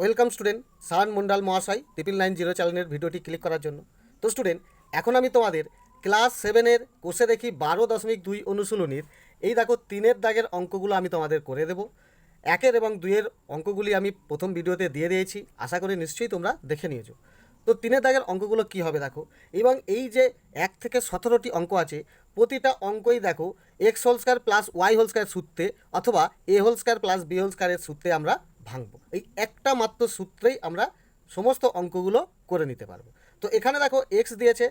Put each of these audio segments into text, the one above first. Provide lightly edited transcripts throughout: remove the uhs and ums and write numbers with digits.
Welcome student, Sayan Mondal মহাশয় 9990 চ্যানেলের ভিডিওটি ক্লিক করার জন্য। তো স্টুডেন্ট, এখন আমি তোমাদের ক্লাস 7-এর কোষে দেখি 12.2 অনুশীলনীর এই দেখো 3-এর দাগের অঙ্কগুলো আমি তোমাদের করে দেবো। 1-এর এবং 2-এর অঙ্কগুলি আমি প্রথম ভিডিওতে দিয়ে দিয়েছি, আশা করি নিশ্চয়ই তোমরা দেখে নিয়েছো। তো 3-এর দাগের অঙ্কগুলো কী হবে দেখো, এবং এই যে 1 থেকে 17টি অঙ্ক আছে, প্রতিটা অঙ্কই দেখো x whole square plus y whole square সূত্রে অথবা a whole square plus b whole স্কয়ারের সূত্রে আমরা ভাঙবো। এই একটা মাত্র সূত্রেই আমরা সমস্ত অঙ্কগুলো করে নিতে পারবো। তো এখানে দেখো এক্স দিয়েছে,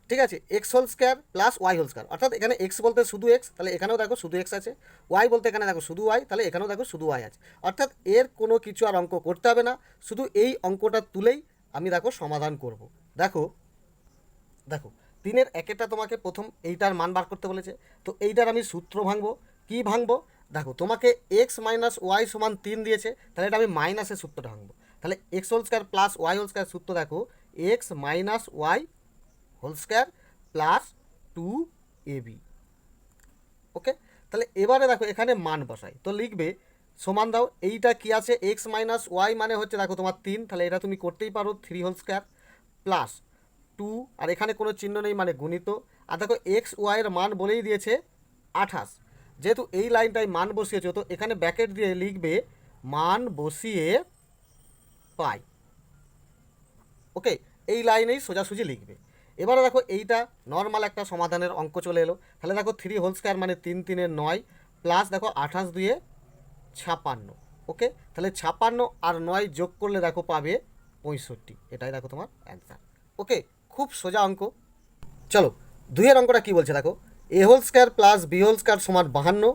ঠিক আছে, x whole square plus y whole square, অর্থাৎ এখানে এক্স বলতে শুধু এক্স, তাহলে এখানেও দেখো শুধু এক্স আছে। ওয়াই বলতে এখানে দেখো শুধু ওয়াই, তাহলে এখানেও দেখো শুধু ওয়াই আছে। অর্থাৎ এর কোনো কিছু আর অঙ্ক করতে হবে না, শুধু এই অঙ্কটা তুলেই আমি দেখো সমাধান করব। দেখো দেখো 3-এর 1-এটা তোমাকে প্রথম এইটার মান বার করতে বলেছে, তো এইটার আমি সূত্র ভাঙবো। কি ভাঙবো? দেখো তোমাকে এক্স মাইনাস ওয়াই সমান 3 দিয়েছে, তাহলে এটা আমি মাইনাসের সূত্রটা ভাঙবো। তাহলে x whole square plus y whole square সূত্র দেখো x minus y whole square plus 2ab। Okay, তাহলে এবারে দেখো এখানে মান বসাই, তো লিখবে সমান দাও, এইটা কি আছে এক্স মাইনাস ওয়াই মানে হচ্ছে দেখো তোমার 3, তাহলে এটা তুমি করতেই পারো 3 হোল স্কয়ার প্লাস 2, আর এখানে কোনো চিহ্ন নেই মানে গুণিত, আর দেখো এক্স ওয়াইয়ের মান বলেই দিয়েছে 28। যেহেতু এই লাইনটাই মান বসিয়েছো, তো এখানে ব্র্যাকেট দিয়ে লিখবে মান বসিয়ে পাই। ওকে, এই লাইনেই সোজাসুজি লিখবে। এবারে দেখো এইটা নর্মাল একটা সমাধানের অঙ্ক চলে এলো, তাহলে দেখো 3 হোল স্কয়ার মানে 3 3 9 প্লাস দেখো 28 2 56। ওকে, তাহলে 56 আর 9 যোগ করলে দেখো পাবে 65, এটাই দেখো তোমার অ্যান্সার। ওকে, খুব সোজা অঙ্ক। চলো 2-এর অঙ্কটা কী বলছে দেখো, a whole square plus b whole square সমান 52,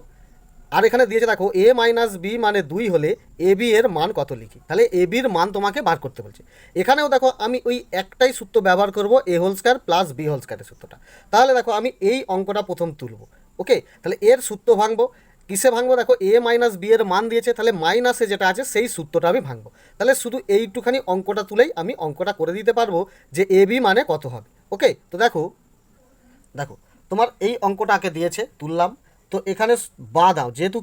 আর এখানে দিয়েছে দেখো এ মাইনাস বি মানে 2 হলে এ বি এর মান কত লিখি। তাহলে এ বির মান তোমাকে বার করতে বলছে। এখানেও দেখো আমি ওই একটাই সূত্র ব্যবহার করব, a whole square plus b whole স্কয়ারের সূত্রটা। তাহলে দেখো আমি এই অঙ্কটা প্রথম তুলব। ওকে, তাহলে এর সূত্র ভাঙবো। কিসে ভাঙবো? দেখো এ মাইনাস বি এর মান দিয়েছে, তাহলে মাইনাসে যেটা আছে সেই সূত্রটা আমি ভাঙবো। তাহলে শুধু এইটুখানি অঙ্কটা তুলেই আমি অঙ্কটা করে দিতে পারবো যে এ বি মানে কত হবে। ওকে, তো দেখো দেখো তোমার এই অঙ্কটা আগে দিয়েছে, তুললাম। তো এখানে বা দাও, যেহেতু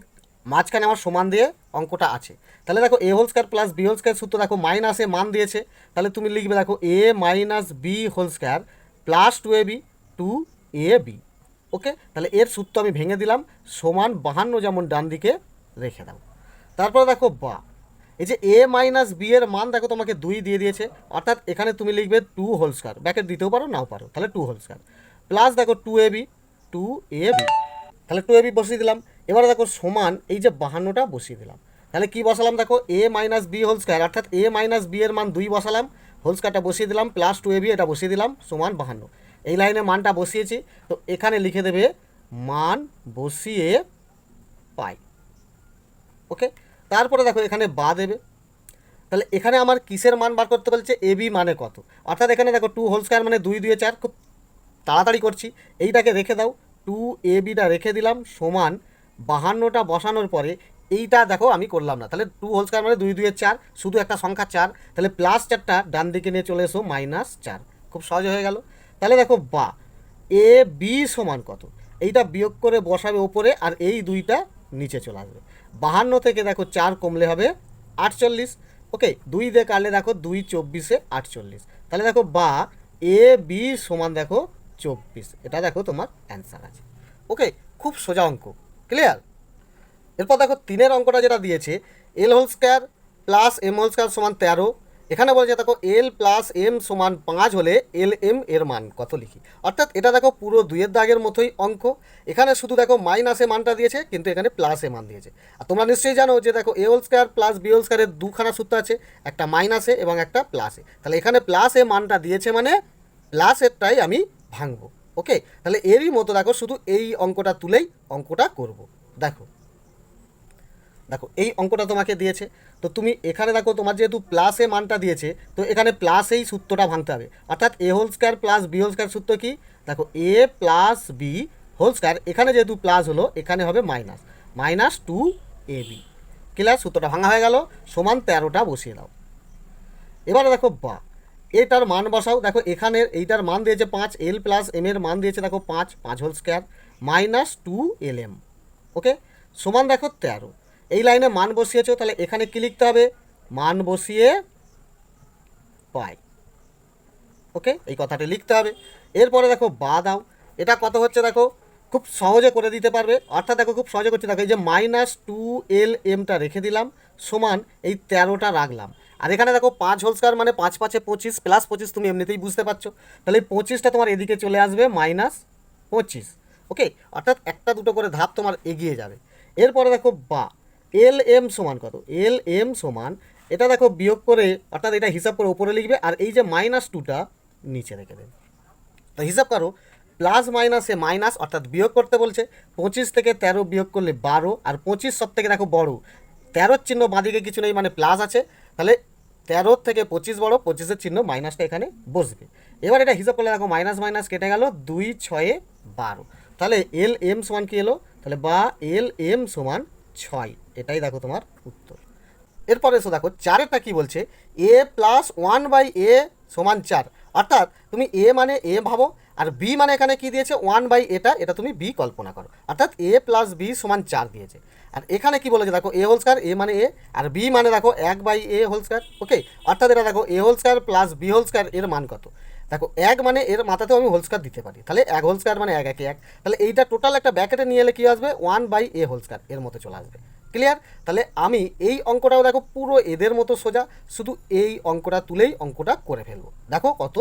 মাঝখানে আমার সমান দিয়ে অঙ্কটা আছে, তাহলে দেখো a whole square plus b whole square সূত্র দেখো মাইনাসে মান দিয়েছে, তাহলে তুমি লিখবে দেখো a minus b whole square plus 2ab 2ab। Okay, তাহলে এর সূত্র আমি ভেঙে দিলাম, সমান 52 যেমন ডান দিকে রেখে দাও। তারপরে দেখো বা এই যে এ মাইনাস বি এর মান দেখো তোমাকে 2 দিয়ে দিয়েছে, অর্থাৎ এখানে তুমি লিখবে 2 হোল স্কয়ার, ব্র্যাকেট দিতেও পারো নাও পারো, তাহলে 2 হোল স্কয়ার প্লাস দেখো 2ab 2ab, তাহলে 2ab বসিয়ে দিলাম। এবারে দেখো সমান এই যে 52টা বসিয়ে দিলাম। তাহলে কি বসালাম দেখো a minus b whole square, অর্থাৎ এ মাইনাস বি এর মান 2 বসালাম, হোল স্কয়ারটা বসিয়ে দিলাম, প্লাস 2ab এটা বসিয়ে দিলাম, সমান 52। এই লাইনে মানটা বসিয়েছি, তো এখানে লিখে দেবে মান বসিয়ে পাই। ওকে, তারপরে দেখো এখানে বা দেবে। তাহলে এখানে আমার কিসের মান বার করতে বলছে? এ বি মানে কত, অর্থাৎ এখানে দেখো 2 হোল স্কয়ার মানে 2 2 4, খুব তাড়াতাড়ি করছি, এইটাকে রেখে দাও, 2ab রেখে দিলাম, সমান 52টা বসানোর পরে এইটা দেখো আমি করলাম না, তাহলে 2 হোল স্কয়ার মানে 2 2 4, শুধু একটা সংখ্যা 4, তাহলে প্লাস 4টা ডান দিকে নিয়ে চলে এসো -4, খুব সহজ হয়ে গেল। তাহলে দেখো বা এ বি সমান কত, এইটা বিয়োগ করে বসাবে ওপরে, আর এই 2টা নিচে চলে আসবে। 52 থেকে দেখো 4 কমলে হবে 48। ওকে, 2 দিয়ে কাটলে দেখো 2 24 48, তাহলে দেখো বা এ বি সমান দেখো 24, এটা দেখো তোমার অ্যান্সার আছে। ওকে, খুব সোজা অঙ্ক, ক্লিয়ার। এরপর দেখো 3-এর অঙ্কটা যেটা দিয়েছে l whole square plus m whole square সমান 13, এখানে বলছে দেখো এল প্লাস এম সমান 5 হলে এল এম এর মান কত লিখি। অর্থাৎ এটা দেখো পুরো 2-এর দাগের মতোই অঙ্ক, এখানে শুধু দেখো মাইনাসে মানটা দিয়েছে, কিন্তু এখানে প্লাসে মান দিয়েছে। আর তোমরা নিশ্চয়ই জানো যে দেখো a whole square plus b whole স্কয়ারের দুখানা সূত্র আছে, একটা মাইনাসে এবং একটা প্লাসে, তাহলে এখানে প্লাসে মানটা দিয়েছে মানে প্লাসেরটাই আমি ভাঙবো। ওকে, তাহলে এরই মতো দেখো শুধু এই অঙ্কটা তুলেই অঙ্কটা করব। দেখো দেখো এই অঙ্কটা তোমাকে দিয়েছে, তো তুমি এখানে দেখো তোমার যেহেতু প্লাসে মানটা দিয়েছে, তো এখানে প্লাসেই সূত্রটা ভাঙতে হবে, অর্থাৎ a whole square plus b whole square সূত্র কি দেখো a plus b whole square, এখানে যেহেতু প্লাস হলো এখানে হবে মাইনাস, -2ab। ক্লিয়ার, সূত্রটা ভাঙা হয়ে গেল, সমান 13টা বসিয়ে দাও। এবারে দেখো বা এটার মান বসাও, দেখো এখানে এইটার মান দিয়েছে 5, এল প্লাস এম এর মান দিয়েছে দেখো 5 হোল স্কয়ার -2lm। ওকে, সমান দেখো 13, এই লাইনে মান বসিয়েছো, তাহলে এখানে কী লিখতে হবে মান বসিয়ে পাই। ওকে, এই কথাটা লিখতে হবে। এরপরে দেখো বা দাও, এটা কত হচ্ছে দেখো, খুব সহজে করে দিতে পারবে। অর্থাৎ দেখো খুব সহজে করছি, দেখো এই যে -2LMটা রেখে দিলাম সমান এই 13টা রাখলাম। আর এখানে দেখো 5 হোল স্কয়ার মানে 5 5 25 প্লাস 25, তুমি এমনিতেই বুঝতে পারছো। তাহলে এই 25টা তোমার এদিকে চলে আসবে -25। ওকে, অর্থাৎ একটা দুটো করে ধাপ তোমার এগিয়ে যাবে। এরপরে দেখো বা LM সমান কত, LM সমান এটা দেখো বিয়োগ করে, অর্থাৎ এটা হিসাব করে উপরে লিখবে, আর এই যে -2টা নিচে রেখে দেবে। তো হিসাব করো, প্লাস মাইনাসে মাইনাস, অর্থাৎ বিয়োগ করতে বলছে। 25 থেকে 13 বিয়োগ করলে 12, আর 25 সব থেকে দেখো বড়, 13 চিহ্ন বাঁদিকে কিছু নেই মানে প্লাস আছে, তাহলে 13 থেকে 25 বড়, 25-এর চিহ্ন মাইনাসটা এখানে বসবে। এবার এটা হিসাব করলে দেখো মাইনাস মাইনাস কেটে গেল, 2 6 12। তাহলে LM সমান কি এলো, তাহলে বা LM সমান 6, এটাই দেখো তোমার উত্তর। এরপরে এসো দেখো 4এরটা কি বলছে, a প্লাস 1/a সমান 4। অর্থাৎ তুমি a মানে a ভাবো, আর b মানে এখানে কি দিয়েছে 1/a, এটা তুমি b কল্পনা করো, অর্থাৎ a প্লাস b সমান 4 দিয়েছে। আর এখানে কি বলেছে দেখো a হোল স্কয়ার, a মানে a, আর b মানে দেখো 1/a হোল স্কয়ার। ওকে, অর্থাৎ এটা দেখো a whole square plus b whole square, এর মান কত দেখো 1 মানে এর মাথাতেও আমি হোল স্কয়ার দিতে পারি, তাহলে 1 হোল স্কয়ার মানে 1 1 1, তাহলে এইটা টোটাল একটা ব্র্যাকেটে নিয়ে এলে কি আসবে 1/a হোল স্কয়ার, এর মতো চলে আসবে। ক্লিয়ার? তাহলে আমি এই অঙ্কটাও দেখো পুরো এদের মতো সোজা, শুধু এই অঙ্কটা তুলেই অঙ্কটা করে ফেলবো। দেখো কত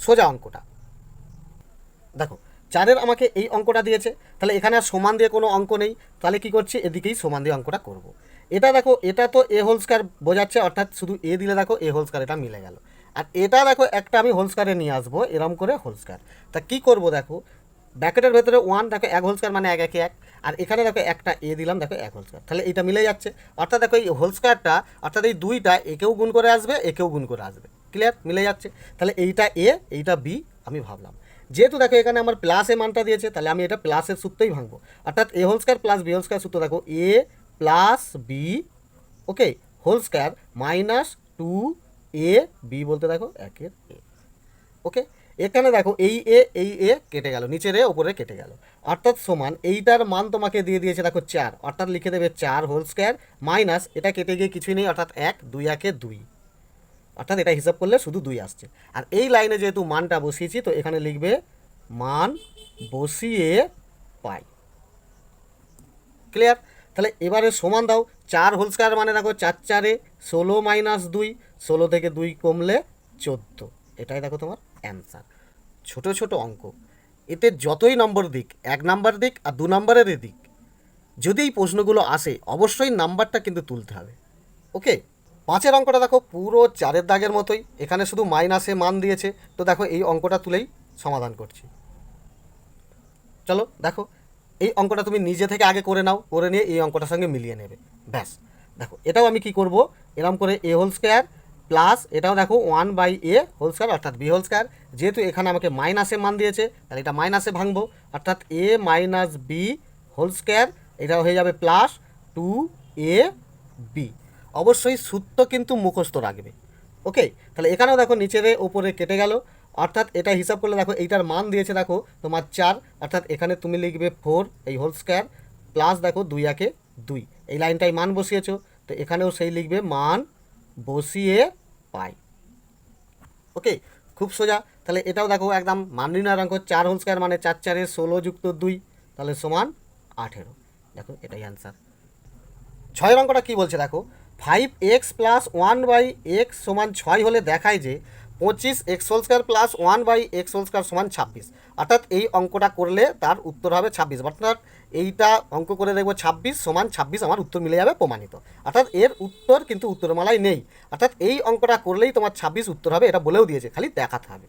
সোজা অঙ্কটা। দেখো 4-এর আমাকে এই অঙ্কটা দিয়েছে, তাহলে এখানে আর সমান দিয়ে কোনো অঙ্ক নেই, তাহলে কি করছি এদিকেই সমান দিয়ে অঙ্কটা করব। এটা দেখো এটা তো এ হোল স্কয়ার বোঝাচ্ছে, অর্থাৎ শুধু এ দিলে দেখো এ হোল স্কয়ার, এটা মিলে গেল। আর এটা দেখো একটা আমি হোল স্কয়ারে নিয়ে আসবো, এরম করে হোল স্কয়ার। তা কী করব দেখো, ব্র্যাকেটের ভেতরে 1 দেখো 1 হোল স্কয়ার মানে 1 1 1, আর এখানে দেখো একটা এ দিলাম দেখো 1 হোল স্কয়ার, তাহলে এইটা মিলে যাচ্ছে। অর্থাৎ দেখো এই হোল স্কয়ারটা, অর্থাৎ এই দুইটা একেও গুণ করে আসবে, একেও গুণ করে আসবে। ক্লিয়ার? মিলে যাচ্ছে। তাহলে এইটা এ, এইটা বি আমি ভাবলাম। যেহেতু দেখো এখানে আমার প্লাস এ মানটা দিয়েছে, তাহলে আমি এটা প্লাসের সূত্রেই ভাঙবো। অর্থাৎ a whole square plus b whole square সূত্র দেখো a plus b, okay, whole square -2 a b বলতে দেখো 1-এর এ। ওকে, এখানে দেখো এই এ কেটে গেল, নিচের এ ওপরে কেটে গেল, অর্থাৎ সমান এইটার মান তোমাকে দিয়ে দিয়েছে দেখো 4, অর্থাৎ লিখে দেবে 4 হোল স্কয়ার মাইনাস এটা কেটে গিয়ে কিছুই নেই, অর্থাৎ 1 2 1 2, অর্থাৎ এটা হিসাব করলে শুধু 2 আসছে। আর এই লাইনে যেহেতু মানটা বসিয়েছি, তো এখানে লিখবে মান বসিয়ে পাই। ক্লিয়ার? তাহলে এবারে সমান দাও, 4 হোল স্কয়ার মানে দেখো 4 4 16 মাইনাস 2, 16 থেকে 2 কমলে 14, এটাই দেখো তোমার অ্যান্সার। ছোট ছোট অঙ্ক, এতে যতই নম্বর দিক, 1 নাম্বার দিক আর 2 নাম্বারের দিক, যদি এই প্রশ্নগুলো আসে অবশ্যই নাম্বারটা কিন্তু তুলতে হবে। ওকে, 5-এর অঙ্কটা দেখো পুরো 4-এর দাগের মতোই, এখানে শুধু মাইনাসে মান দিয়েছে। তো দেখো এই অঙ্কটা তুলেই সমাধান করছি। চলো দেখো, এই অঙ্কটা তুমি নিজে থেকে আগে করে নাও, করে নিয়ে এই অঙ্কটার সঙ্গে মিলিয়ে নেবে, ব্যাস। দেখো এটাও আমি কি করব, এরকম করে এ হোল স্কয়ার প্লাস এটাও দেখো 1/a হোল স্কয়ার, অর্থাৎ বি হোল স্কয়ার। যেহেতু এখানে আমাকে মাইনাসে মান দিয়েছে, তাহলে এটা মাইনাসে ভাঙবো, অর্থাৎ a minus b whole square, এটা হয়ে যাবে প্লাস 2ab। অবশ্যই সূত্র কিন্তু মুখস্থ রাখবে। ওকে, তাহলে এখানেও দেখো নিচের ওপরে কেটে গেল, অর্থাৎ এটা হিসাব করলে দেখো এইটার মান দিয়েছে দেখো তোমার 4, অর্থাৎ এখানে তুমি লিখবে 4 এই হোল স্কয়ার প্লাস দেখো 2 1 2, এই লাইনটাই মান বসিয়েছো, তো এখানেও সেই লিখবে মান বসিয়ে পাই। ওকে, খুব সোজা। তাহলে এটাও দেখো একদম মান নির্ণয়ের অঙ্ক, 4 হোল স্কয়ার মানে 4 4 16 যুক্ত 2, তাহলে সমান 18। দেখো এটাই অ্যান্সার। 6-এর অঙ্কটা কী বলছে দেখো, 5x প্লাস 1/x সমান 6 হলে দেখায় যে 25x whole square plus 1/x whole square সমান 26। অর্থাৎ এই অঙ্কটা করলে তার উত্তর হবে 26, অর্থাৎ এইটা অঙ্ক করে দেখবো 26 সমান 26, আমার উত্তর মিলে যাবে প্রমাণিত। অর্থাৎ এর উত্তর কিন্তু উত্তরমালায় নেই, অর্থাৎ এই অঙ্কটা করলেই তোমার 26 উত্তর হবে, এটা বলেও দিয়েছে, খালি দেখাতে হবে।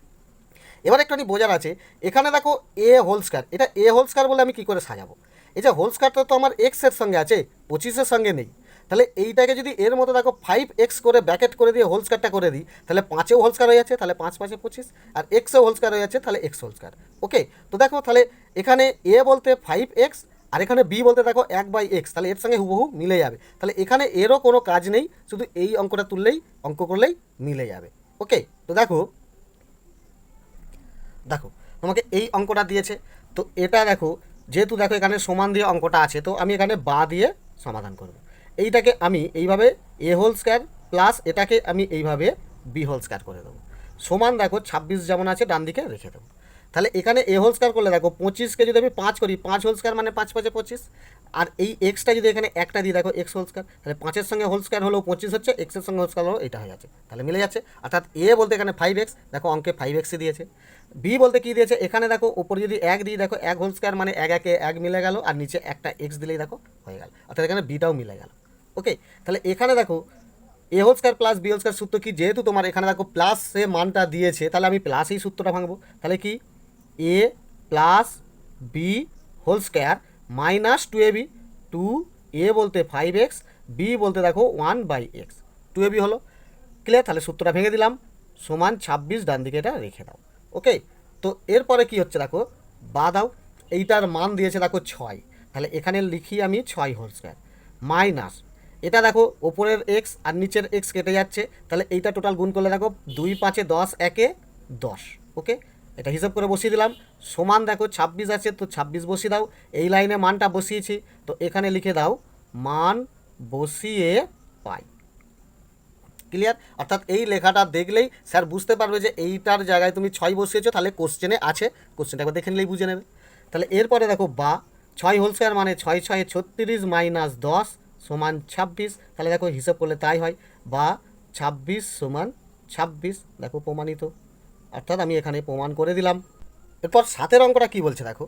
এবার একটুখানি বোঝার আছে, এখানে দেখো এ হোল স্কয়ার, এটা এ হোল স্কয়ার বলে আমি কী করে সাজাবো, এই যে হোল স্কয়ারটা তো আমার এক্সের সঙ্গে আছে, 25-এর সঙ্গে নেই। তাহলে এইটাকে যদি এর মতো দেখো 5x করে ব্র্যাকেট করে দিয়ে হোল স্কয়ারটা করে দিই, তাহলে 5-এও হোল স্কয়ার হয়ে যাচ্ছে, তাহলে 5 5 25, আর এক্সেও হোল স্কয়ার হয়ে যাচ্ছে, তাহলে এক্স হোল স্কয়ার। ওকে, তো দেখো তাহলে এখানে এ বলতে 5x, আর এখানে বি বলতে দেখো 1/x, তাহলে এর সঙ্গে হুবহু মিলে যাবে। তাহলে এখানে এরও কোনো কাজ নেই, শুধু এই অঙ্কটা তুললেই, অঙ্ক করলেই মিলে যাবে। ওকে, তো দেখো দেখো তোমাকে এই অঙ্কটা দিয়েছে, তো এটা দেখো যেহেতু দেখো এখানে সমান দিয়ে অঙ্কটা আছে, তো আমি এখানে বা দিয়ে সমাধান করব। এইটাকে আমি এইভাবে এ হোল স্কয়ার প্লাস এটাকে আমি এইভাবে বি হোল স্কোয়ার করে দেবো, সমান দেখো 26 যেমন আছে ডান দিকে রেখে দেবো। তাহলে এখানে এ হোল স্কোয়ার করলে দেখো 25কে যদি আমি 5 করি, 5 হোল স্কোয়ার মানে 5 5 25, আর এই এক্সটা যদি এখানে একটা দিই দেখো এক্স হোল স্কোয়ার, তাহলে 5-এর সঙ্গে হোল স্কোয়ার হলেও 25 হচ্ছে, এক্সের সঙ্গে হোল স্কোয়ার হলেও এটা হয়ে যাচ্ছে, তাহলে মিলে যাচ্ছে। অর্থাৎ এ বলতে এখানে 5x, দেখো অঙ্কে 5x দিয়েছে। বি বলতে কী দিয়েছে, এখানে দেখো ওপরে যদি 1 দিই দেখো 1 হোল স্কোয়ার মানে 1 1 1 মিলে গেল, আর নিচে একটা এক্স দিলেই দেখো হয়ে গেল, অর্থাৎ এখানে বিটাও মিলে গেল। ওকে, তাহলে এখানে দেখো a whole square plus b whole square সূত্র কি, যেহেতু তোমার এখানে দেখো প্লাস সে মানটা দিয়েছে, তাহলে আমি প্লাসেই সূত্রটা ভাঙবো। তাহলে কি a plus b whole square minus 2ab, 2a বলতে 5x, b বলতে দেখো 1/x, 2ab হলো। ক্লিয়ার? তাহলে সূত্রটা ভেঙে দিলাম, সমান 26 ডান দিকে এটা রেখে দাও। ওকে, তো এরপরে কি হচ্ছে দেখো, বা দাও, এইটার মান দিয়েছে দেখো 6, তাহলে এখানে লিখি আমি 6 হোল স্কোয়ার মাইনাস, এটা দেখো ওপরের এক্স আর নিচের এক্স কেটে যাচ্ছে, তাহলে এইটা টোটাল গুণ করলে দেখো 2 5 10 1 10। ওকে, এটা হিসাব করে বসিয়ে দিলাম, সমান দেখো 26 আছে তো 26 বসিয়ে দাও, এই লাইনে মানটা বসিয়েছি, তো এখানে লিখে দাও মান বসিয়ে পাই। ক্লিয়ার? অর্থাৎ এই লেখাটা দেখলেই স্যার বুঝতে পারবে যে এইটার জায়গায় তুমি 6 বসিয়েছো, তাহলে কোশ্চেনে আছে, কোশ্চেনটা একবার দেখে নিলেই বুঝে নেবে। তাহলে এরপরে দেখো বা 6 হোল স্কোয়ার মানে 6 6 36 মাইনাস 10 সমান 26, তাহলে দেখো হিসাব করলে তাই হয়, বা 26 সমান 26, দেখো প্রমাণিত, অর্থাৎ আমি এখানে প্রমাণ করে দিলাম। এরপর 7-এর অঙ্কটা কী বলছে দেখো,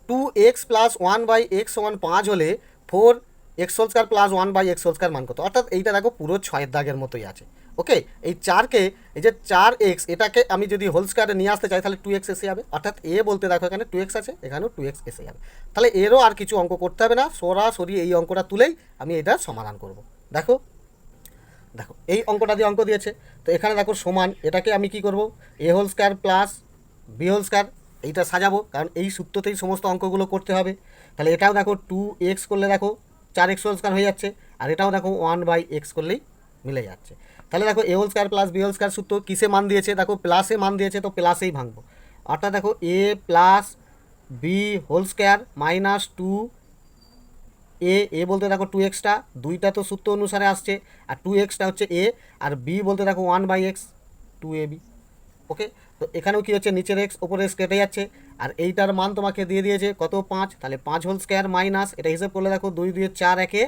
2x প্লাস 1/x সমান 5 হলে 4x whole square plus 1/x whole square মান কত, অর্থাৎ এইটা দেখো পুরো 6-এর দাগের মতোই আছে। ওকে, এই 4কে, এই যে 4x এটাকে আমি যদি হোল স্কোয়ারে নিয়ে আসতে চাই তাহলে 2x এসে যাবে, অর্থাৎ এ বলতে দেখো এখানে 2x আছে, এখানেও 2x এসে যাবে, তাহলে এরও আর কিছু অঙ্ক করতে হবে না, সরাসরি এই অঙ্কটা তুলেই আমি এটা সমাধান করব। দেখো দেখো এই অঙ্কটা দিয়ে অঙ্ক দিয়েছে, তো এখানে দেখো সমান, এটাকে আমি কি করব, a whole square plus b whole square, এইটা সাজাবো, কারণ এই সূত্রতেই সমস্ত অঙ্কগুলো করতে হবে। তাহলে এটাও দেখো 2x করলে দেখো 4x হোল স্কোয়ার হয়ে যাচ্ছে, আর এটাও দেখো 1/x করলেই মিলে যাচ্ছে। তাহলে দেখো a whole square plus b whole square সূত্র কিসে মান দিয়েছে, দেখো প্লাসে মান দিয়েছে, তো প্লাসেই ভাঙবো, অর্থাৎ দেখো a plus b whole square minus 2a বলতে দেখো 2xটা, দুইটা তো সূত্র অনুসারে আসছে, আর 2xটা হচ্ছে a, আর b বলতে দেখো 1/x, 2ab। ওকে, তো এখানেও কি হচ্ছে, নিচের এক্স ওপরে এক্স কেটে যাচ্ছে, আর এইটার মান তোমাকে দিয়ে দিয়েছে কত 5, তাহলে 5 হোল স্কোয়ার মাইনাস, এটা হিসাব করলে দেখো 2 2 4 1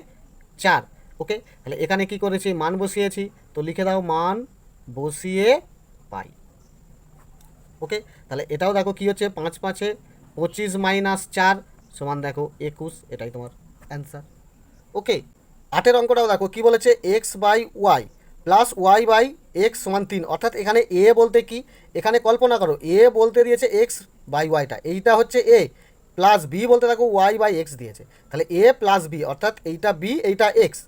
4। ওকে, তাহলে এখানে কি করেছি, মান বসিয়েছি, তো লিখে দাও মান বসিয়ে পাই। ওকে, তাহলে এটাও দেখো কি হচ্ছে, 5 5 25 মাইনাস 4 সমান দেখো 21, এটাই তোমার অ্যান্সার। ওকে, 8-এর অঙ্কটাও দেখো কি বলেছে, x/y প্লাস y/x সমান 3, অর্থাৎ এখানে এ বলতে কি, এখানে কল্পনা করো এ বলতে দিয়েছে x/yটা, এইটা হচ্ছে এ, প্লাস বি বলতে দেখো y/x দিয়েছে, তাহলে এ প্লাস বি, অর্থাৎ এইটা বি এইটা এক্স,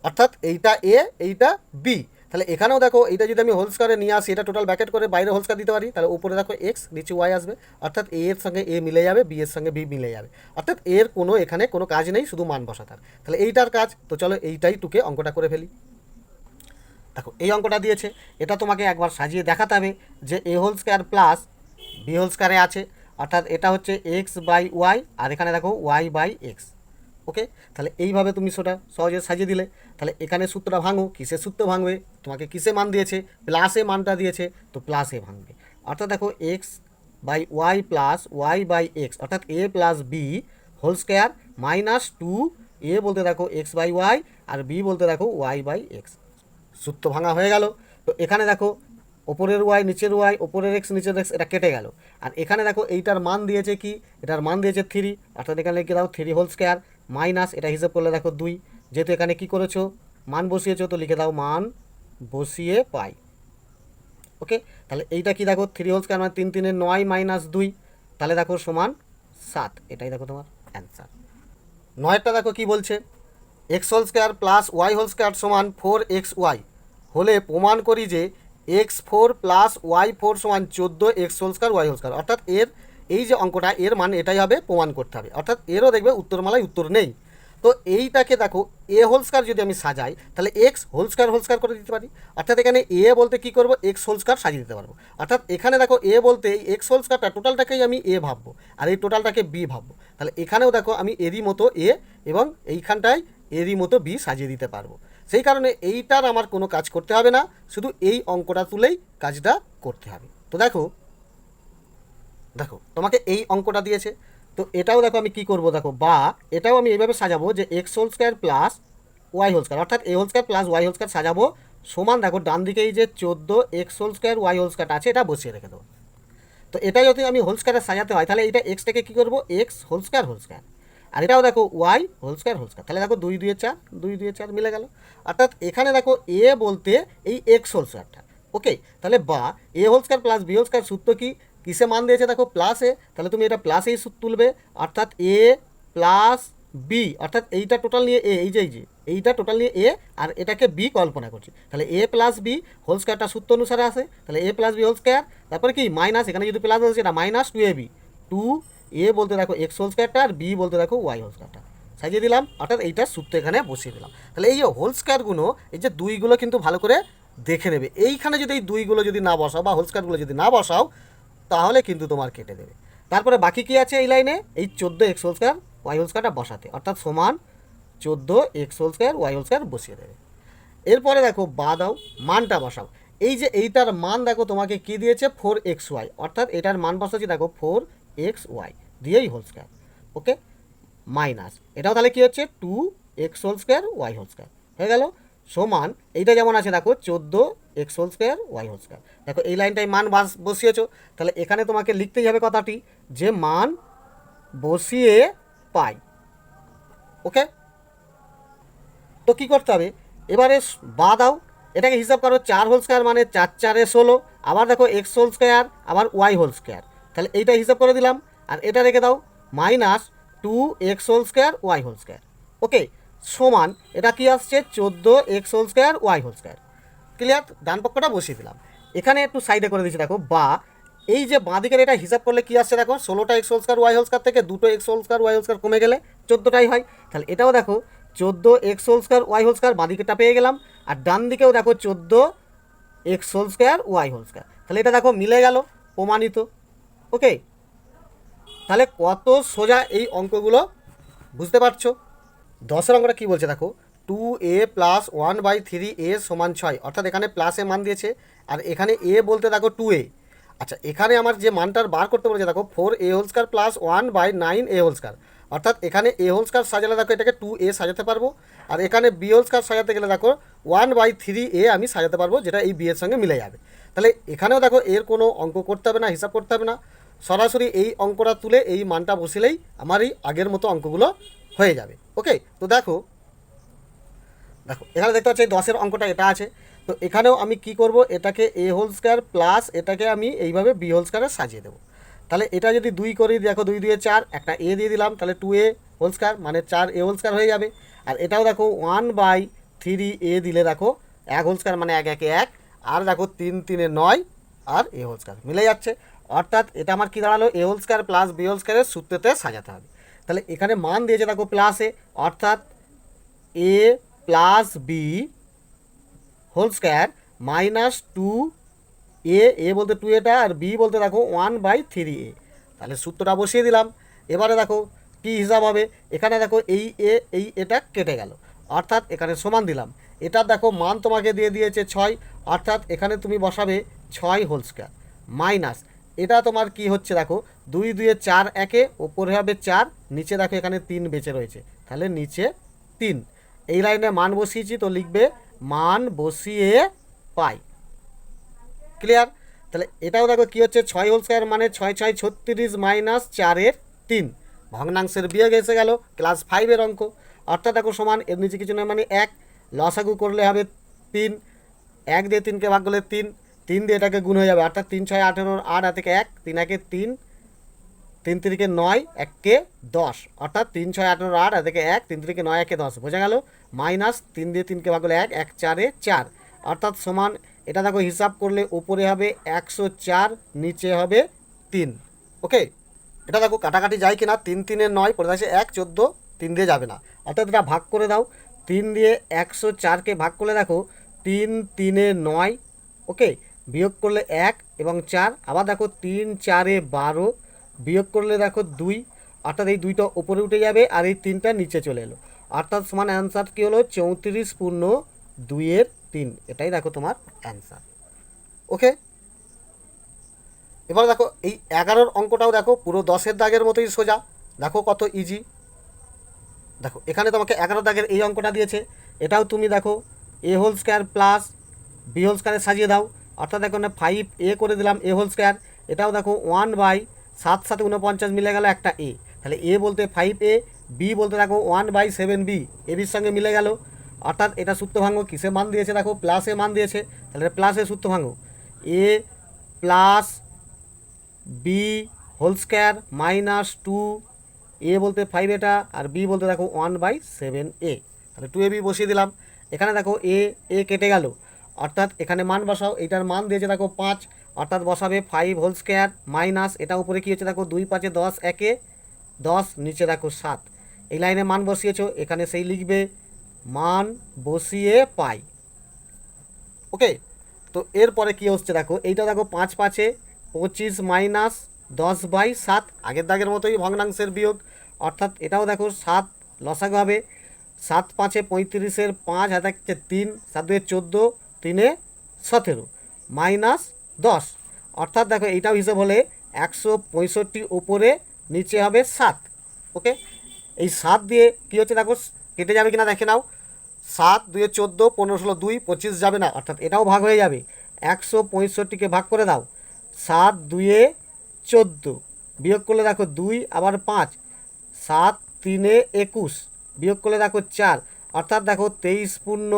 অর্থাৎ এইটা এ এইটা বি, তাহলে এখানেও দেখো এইটা যদি আমি হোল স্কোয়ারে নিয়ে আসি, এটা টোটাল ব্র্যাকেট করে বাইরে হোল স্কোয়ার দিতে পারি, তাহলে উপরে দেখো এক্স নিচে ওয়াই আসবে, অর্থাৎ এ এর সঙ্গে এ মিলে যাবে, বি এর সঙ্গে বি মিলে যাবে, অর্থাৎ এর কোনো এখানে কোনো কাজ নেই, শুধু মান বসাতার, তাহলে এইটার কাজ। তো চলো এইটাই টুকে অঙ্কটা করে ফেলি। দেখো এই অঙ্কটা দিয়েছে, এটা তোমাকে একবার সাজিয়ে দেখাতে হবে যে a whole square plus b whole স্কোয়ারে আছে, অর্থাৎ এটা হচ্ছে x/y, আর এখানে দেখো y/x। ওকে, তাহলে এইভাবে তুমি সেটা সহজে সাজিয়ে দিলে, তাহলে এখানে সূত্রটা ভাঙো, কিসের সূত্র ভাঙবে, তোমাকে কিসে মান দিয়েছে, প্লাসে মানটা দিয়েছে, তো প্লাসে ভাঙবে, অর্থাৎ দেখো x/y প্লাস y/x, অর্থাৎ a plus b whole square minus 2a বলতে দেখো x/y, আর b বলতে দেখো y/x, সূত্র ভাঙা হয়ে গেল। তো এখানে দেখো ওপরের ওয়াই নিচের ওয়াই, ওপরের এক্স নিচের এক্স, এটা কেটে গেল, আর এখানে দেখো এইটার মান দিয়েছে কি, এটার মান দিয়েছে 3, অর্থাৎ এখানে লিখে দাও 3 হোল স্কোয়ার মাইনাস, এটা হিসাব করলে দেখো 2, যেহেতু এখানে কি করেছো মান বসিয়েছো, তো লিখে দাও মান বসিয়ে পাই। ওকে, তাহলে এইটা কি দেখো 3 হোল স্কোয়ার মানে 3 3 9 মাইনাস 2, তাহলে দেখো সমান 7, এটাই দেখো তোমার অ্যান্সার। 9-টা দেখো কি বলছে, x whole square plus y whole square সমান 4xy হলে প্রমাণ করি যে x4 প্লাস y4 সমান 14x whole square y whole square, অর্থাৎ এর এই যে অঙ্কটা এর মান এটাই হবে, প্রমাণ করতে হবে, অর্থাৎ এরও দেখবে উত্তরমালায় উত্তর নেই। তো এইটাকে দেখো এ হোল স্কোয়ার যদি আমি সাজাই, তাহলে এক্স হোল স্কোয়ার করে দিতে পারি, অর্থাৎ এখানে এ বলতে কী করবো, এক্স হোল স্কোয়ার সাজিয়ে দিতে পারবো, অর্থাৎ এখানে দেখো এ বলতে এই এক্স হোল স্কোয়ারটা টোটালটাকেই আমি এ ভাববো, আর এই টোটালটাকে বি ভাববো, তাহলে এখানেও দেখো আমি এরই মতো এ এবং এইখানটায় এরই মতো বি সাজিয়ে দিতে পারবো। সেই কারণে এইটার আমার কোনো কাজ করতে হবে না, শুধু এই অঙ্কটা তুলেই কাজটা করতে হবে। তো দেখো দেখো তোমাকে এই অঙ্কটা দিয়েছে, তো এটাও দেখো আমি কি করব, দেখো বা এটাও আমি এইভাবে সাজাবো যে x whole square plus y whole square, অর্থাৎ a whole square plus y whole square সাজাবো সমান, দেখো ডান দিকে এই যে 14 x whole square y whole square আছে, এটা বসিয়ে রেখে দেবো। তো এটা যদি আমি হোল স্কোয়ারে সাজাতে হয় তাহলে এটা এক্সটাকে কী করবো, এক্স হোল স্কোয়ার, আর এটাও দেখো ওয়াই হোল স্কোয়ার, তাহলে দেখো 2 2 4, 2 2 4 মিলে গেল। অর্থাৎ এখানে দেখো এ বলতে এই এক্স হোল স্কোয়ারটা, ওকে। তাহলে বা a whole square plus b whole square সূত্র কি, কিসে মান দিয়েছে দেখো প্লাসে, তাহলে তুমি এটা প্লাসেই তুলবে, অর্থাৎ এ প্লাস বি, অর্থাৎ এইটা টোটাল নিয়ে এ, এই যে এইটা টোটাল নিয়ে এ আর এটাকে বি কল্পনা করছি, তাহলে এ প্লাস বি হোল স্কোয়ারটা সূত্র অনুসারে আসে, তাহলে a plus b whole square, তারপরে কি মাইনাস, এখানে যদি প্লাস আছে এটা মাইনাস 2ab, 2a বলতে দেখো এক্স হোল স্কোয়ারটা আর বি বলতে দেখো ওয়াই হোল স্কোয়ারটা সাজিয়ে দিলাম, অর্থাৎ এইটার সূত্র এখানে বসিয়ে দিলাম। তাহলে এই যে হোল স্কোয়ারগুলো, এই যে দুইগুলো কিন্তু ভালো করে দেখে নেবে, এইখানে যদি এই দুইগুলো যদি না বসাও বা হোল স্কোয়ারগুলো যদি না বসাও তাহলে কিন্তু তোমার কেটে দেবে। তারপরে বাকি কি আছে এই লাইনে, এই 14 x whole square y whole স্কোয়ারটা বসাতে, অর্থাৎ সমান 14 x whole square y whole square বসিয়ে দেবে। এরপরে দেখো বা দাও, মানটা বসাও, এই যে এইটার মান দেখো তোমাকে কি দিয়েছে 4xy, অর্থাৎ এটার মান বসাচ্ছি দেখো 4xy দিয়েই হোল স্কোয়ার, ওকে, মাইনাস এটাও তাহলে কি হচ্ছে 2x whole square y whole square হয়ে গেল, সমান এইটা যেমন আছে দেখো 14 x whole square y whole square. দেখো এই লাইনটাই মান বসিয়েছো, তাহলে এখানে তোমাকে লিখতেই হবে কথাটি যে মান বসিয়ে পাই, ওকে। তো কী করতে হবে এবারে, বা দাও, এটাকে হিসাব করো 4 হোল স্কোয়ার মানে 4 4 16, আবার দেখো এক্স হোল স্কোয়ার আবার ওয়াই হোল স্কোয়ার, তাহলে এইটা হিসাব করে দিলাম, আর এটা রেখে দাও minus 2x whole square y whole square, okay, সমান এটা কি আসছে 14 x whole square y whole square. Clear, ডান পক্ষটা বসিয়ে দিলাম, এখানে একটু সাইডে করে দিচ্ছি দেখো, বা এই যে বাঁ দিকের এটা হিসাব করলে কি আসছে দেখো 16টা x whole square y whole square থেকে 2টো x whole square y whole square কমে গেলে 14টাই হয়, তাহলে এটাও দেখো 14 x whole square y whole square বাঁ দিকেটা পেয়ে গেলাম, আর ডান দিকেও দেখো 14 x whole square y whole square, তাহলে এটা দেখো মিলে গেল, প্রমাণিত, ওকে। তাহলে কত সোজা এই অঙ্কগুলো, বুঝতে পারছো। 10এর অঙ্কটা কী বলছে দেখো, 2a প্লাস 1/3a সমান 6, অর্থাৎ এখানে প্লাসে মান দিয়েছে আর এখানে এ বলতে দেখো 2a। আচ্ছা এখানে আমার যে মানটার বার করতে বলেছে দেখো 4a whole square plus 1/9a whole square, অর্থাৎ এখানে এ হোল স্কোয়ার সাজালে দেখো এটাকে 2a সাজাতে পারবো, আর এখানে বি হোল স্কোয়ার সাজাতে গেলে দেখো 1/3a আমি সাজাতে পারবো, যেটা এই বি এর সঙ্গে মিলে যাবে। তাহলে এখানেও দেখো এর কোনো অঙ্ক করতে হবে না, হিসাব করতে হবে না, সরাসরি এই অঙ্কটা তুলে এই মানটা বসিলেই আমার এই আগের মতো অঙ্কগুলো হয়ে যাবে, ওকে। তো দেখো এখানে দেখতে পাচ্ছি 10এর অঙ্কটা এটা আছে, তো এখানেও আমি কি করব, এটাকে এ হোল স্কোয়ার প্লাস এটাকে আমি এইভাবে বি হোল স্কোয়ারে সাজিয়ে দেবো। তাহলে এটা যদি 2 করি দেখো 2 2 4, একটা এ দিয়ে দিলাম, তাহলে 2a হোল স্কোয়ার মানে 4a হোল স্কোয়ার হয়ে যাবে, আর এটাও দেখো 1/3a দিলে দেখো 1 হোল স্কোয়ার মানে 1 1 1, আর দেখো 3 3 9 আর এ হোল স্কোয়ার মিলে যাচ্ছে, অর্থাৎ এটা আমার কী দাঁড়ালো a whole square plus b whole স্কোয়ারের সূত্রতে সাজাতে হবে। তাহলে এখানে মান দিয়েছে দেখো প্লাসে, অর্থাৎ a plus b whole square minus 2a বলতে 2a আর বি বলতে দেখো 1/3a, তাহলে সূত্রটা বসিয়ে দিলাম। এবারে দেখো কি হিসাব হবে, এখানে দেখো এই এটা কেটে গেল, অর্থাৎ এখানে সমান দিলাম, এটা দেখো মান তোমাকে দিয়ে দিয়েছে 6, অর্থাৎ এখানে তুমি বসাবে 6 হোল স্কোয়ার মাইনাস এটা তোমার কি হচ্ছে দেখো 2 2 4 একে ওপরে হবে 4, নিচে দেখো এখানে 3 বেঁচে রয়েছে, তাহলে নিচে 3, এই লাইনে মান বসিয়েছি তো লিখবে মান বসিয়ে পাই। ক্লিয়ার, তাহলে এটাও দেখো কী হচ্ছে 6 হোল স্কোয়ার মানে 6 6 36 মাইনাস 4-এর 3, ভগ্নাংশের বিয়োগ এসে গেল, ক্লাস 5-এর অঙ্ক, অর্থাৎ দেখো সমান এর নিচে কিছু নয় মানে 1, লসাগু করলে হবে 3, 1 দিয়ে 3কে ভাগ করলে 3, 3 দিয়ে এটাকে গুণ হয়ে যাবে, অর্থাৎ 3 6 18 8 থেকে 1, 3 1 3, 3 3 9 1 10, অর্থাৎ 3 6 18 8 থেকে 1, 3 3 9 1 10, বোঝা গেল, মাইনাস 3 দিয়ে 3কে ভাগ করলে 1 1 4 4, অর্থাৎ সমান এটা দেখো হিসাব করলে উপরে হবে 104, নিচে হবে 3, ওকে। এটা দেখো কাটাকাটি যায় কিনা, 3 3 9 পড়ে আছে 1 14, 3 দিয়ে যাবে না, অর্থাৎ এটা ভাগ করে দাও, 3 দিয়ে 104কে ভাগ করলে দেখো 3 3 9, ওকে, বিয়োগ করলে 1 এবং 4, আবার দেখো 3 4 12, বিয়োগ করলে দেখো 2, অর্থাৎ এই 2টা উপরে উঠে যাবে আর এই 3টা নিচে চলে এলো, অর্থাৎ সমান অ্যান্সার কী হলো 34 পূর্ণ 2 এর 3, এটাই দেখো তোমার অ্যান্সার। ওকে, এবার দেখো এই 11-র অঙ্কটাও দেখো পুরো 10-এর দাগের মতোই সোজা, দেখো কত ইজি। দেখো এখানে তোমাকে 11 দাগের এই অঙ্কটা দিয়েছে, এটাও তুমি দেখো a whole square plus b whole স্কোয়ারে সাজিয়ে দাও, অর্থাৎ দেখো না 5a করে দিলাম এ হোল স্কোয়ার, এটাও দেখো 1/7 সাথে 49 মিলে গেল একটা এ, তাহলে এ বলতে 5a, বি বলতে দেখো 1/7b, এ বির সঙ্গে মিলে গেল, অর্থাৎ এটা সূত্র ভাঙো, কিসে মান দিয়েছে দেখো প্লাসে মান দিয়েছে, তাহলে প্লাসে সূত্র ভাঙো a plus b whole square minus 2, a বলতে 5 এটা, আর বি বলতে দেখো 1/7a, তাহলে 2ab বসিয়ে দিলাম। এখানে দেখো এ এ কেটে গেল, অর্থাৎ এখানে মান বসাও, এইটার মান দিয়েছে দেখো 5, অর্থাৎ বসাবে 5 হোল স্কোয়ার মাইনাস এটা উপরে কী হচ্ছে দেখো 2 5 10, একে 10, নিচে দেখো 7, এই লাইনে মান বসিয়েছো, এখানে সেই লিখবে মান বসিয়ে পাই। ওকে, তো এরপরে কী হচ্ছে দেখো, এইটা দেখো 5 5 25 মাইনাস 10/7, আগের দাগের মতোই ভগ্নাংশের বিয়োগ, অর্থাৎ এটাও দেখো 7 লসাগু হবে, 7 5 35-এর 5 হাতে 3, 7 2 14, 3 17 মাইনাস 10, অর্থাৎ দেখো এইটাও হিসেব হলে 165 ওপরে নিচে হবে 7। ওকে, এই 7 দিয়ে কী হচ্ছে দেখো কেটে যাবে কিনা দেখে নাও, 7 2 14, 15 16 2, 25 যাবে না, অর্থাৎ এটাও ভাগ হয়ে যাবে, 165কে ভাগ করে দাও, 7 2 14, বিয়োগ করলে দেখো 2 আবার 5, 7 3 21, বিয়োগ করলে দেখো 4, অর্থাৎ দেখো 23 পূর্ণ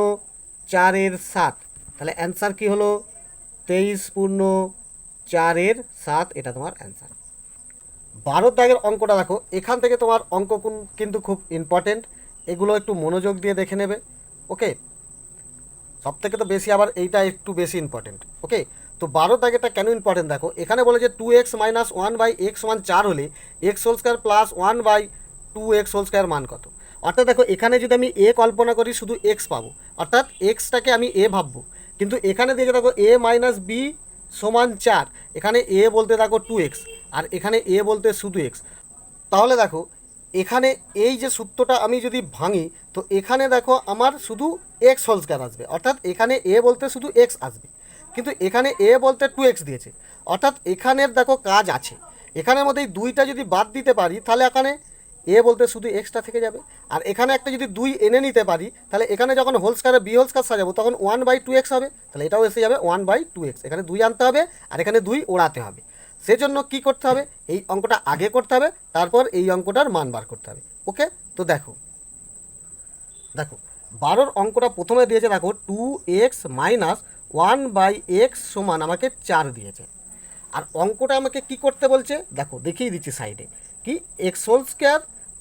4-এর 7, তাহলে অ্যান্সার কী হলো 23 পূর্ণ 4-এর 7, এটা তোমার অ্যান্সার। 12 দাগের অঙ্কটা দেখো, এখান থেকে তোমার অঙ্ক কিন্তু খুব ইম্পর্টেন্ট, এগুলো একটু মনোযোগ দিয়ে দেখে নেবে। ওকে, সব থেকে তো বেশি আবার এইটা একটু বেশি ইম্পর্টেন্ট। ওকে, তো 12 দাগেরটা কেন ইম্পর্টেন্ট দেখো, এখানে বলে যে 2x মাইনাস 1/x সমান 4 হলে x whole square plus 1/2x whole square মান কত। অর্থাৎ দেখো এখানে যদি আমি এ কল্পনা করি শুধু এক্স পাবো, অর্থাৎ এক্সটাকে আমি এ ভাববো, কিন্তু এখানে দেখে দেখো এ মাইনাস বি সমান 4, এখানে এ বলতে দেখো 2x, আর এখানে এ বলতে শুধু এক্স, তাহলে দেখো এখানে এই যে সূত্রটা আমি যদি ভাঙি, তো এখানে দেখো আমার শুধু এক্স হোল স্কয়ার আসবে, অর্থাৎ এখানে এ বলতে শুধু এক্স আসবে, কিন্তু এখানে এ বলতে 2x দিয়েছে, অর্থাৎ এখানের দেখো কাজ আছে, এখানের মধ্যে এই দুইটা যদি বাদ দিতে পারি তাহলে এখানে এ বলতে শুধু এক্সটা থেকে যাবে, আর এখানে একটা যদি 2 এনে নিতে পারি তাহলে এখানে যখন হোল স্কয়ারে বি হোল স্কয়ার সাজাবো তখন 1/2x হবে, তাহলে এটাও এসে যাবে 1/2x, এখানে 2 আনতে হবে আর এখানে 2 ওড়াতে হবে, সেজন্য কি করতে হবে, এই অঙ্কটা আগে করতে হবে, তারপর এই অঙ্কটার মান বার করতে হবে। ওকে, তো দেখো দেখো 12-র অঙ্কটা প্রথমে দিয়েছে দেখো 2x মাইনাস 1/x সমান আমাকে 4 দিয়েছে, আর অঙ্কটা আমাকে কি করতে বলছে দেখো দেখিয়ে দিচ্ছি সাইডে, কি x whole square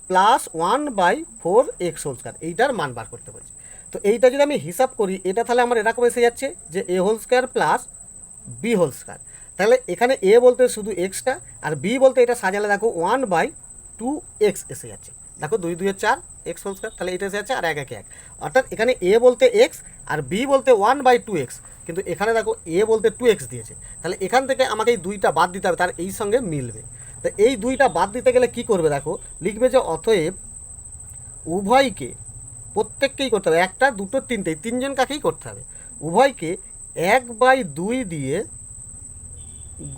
plus 1/4x whole square, এইটার মান বার করতে বলছে। তো এইটা যদি আমি হিসাব করি, এটা তাহলে আমার এরকম এসে যাচ্ছে যে a whole square plus b whole square, তাহলে এখানে এ বলতে শুধু এক্সটা, আর বি বলতে এটা সাজালে দেখো 1/2x এসে যাচ্ছে, দেখো 2 2 4 এক্স হোল স্কোয়ার, তাহলে এটা এসে যাচ্ছে, আর 1 1 1, অর্থাৎ এখানে এ বলতে এক্স আর বি বলতে 1/2x, কিন্তু এখানে দেখো এ বলতে 2x দিয়েছে, তাহলে এখান থেকে আমাকে এই দুইটা বাদ দিতে হবে, তার এই সঙ্গে মিলবে, তো এই দুইটা বাদ দিতে গেলে কি করবে দেখো, লিখবে যে অতএব উভয়কে, প্রত্যেককেই করতে হবে, একটা দুটো তিনটেই, তিনজন কাকেই করতে হবে, উভয়কে 1/2 দিয়ে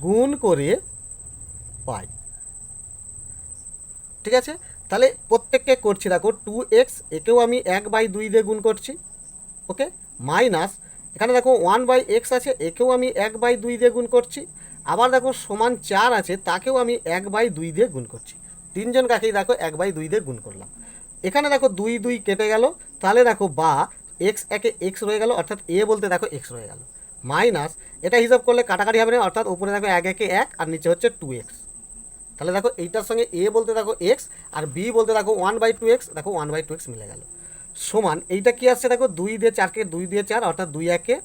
গুণ করে পাই। ঠিক আছে, তাহলে প্রত্যেককে করছি দেখো 2x, একেও আমি 1/2 দিয়ে গুণ করছি। ওকে, মাইনাস এখানে দেখো 1/x আছে, একেও আমি 1/2 দিয়ে গুণ করছি, আবার দেখো সমান 4 আছে, তাকেও আমি 1/2 দিয়ে গুণ করছি, তিনজন কাকেই দেখো 1/2 দিয়ে গুণ করলাম। এখানে দেখো 2 2 কেটে গেল, তাহলে দেখো বা এক্স একে এক্স রয়ে গেল, অর্থাৎ এ বলতে দেখো এক্স রয়ে গেল, মাইনাস এটা হিসাব করলে কাটাকাটি হবে না, অর্থাৎ উপরে দেখো 1 1 1 আর নিচে হচ্ছে 2x, তাহলে দেখো এইটার সঙ্গে এ বলতে দেখো এক্স আর বি বলতে দেখো 1/2x, দেখো 1/2x মিলে গেল, সমান এইটা কি আসছে দেখো 2 দিয়ে 4কে 2 দিয়ে 4, অর্থাৎ 2 1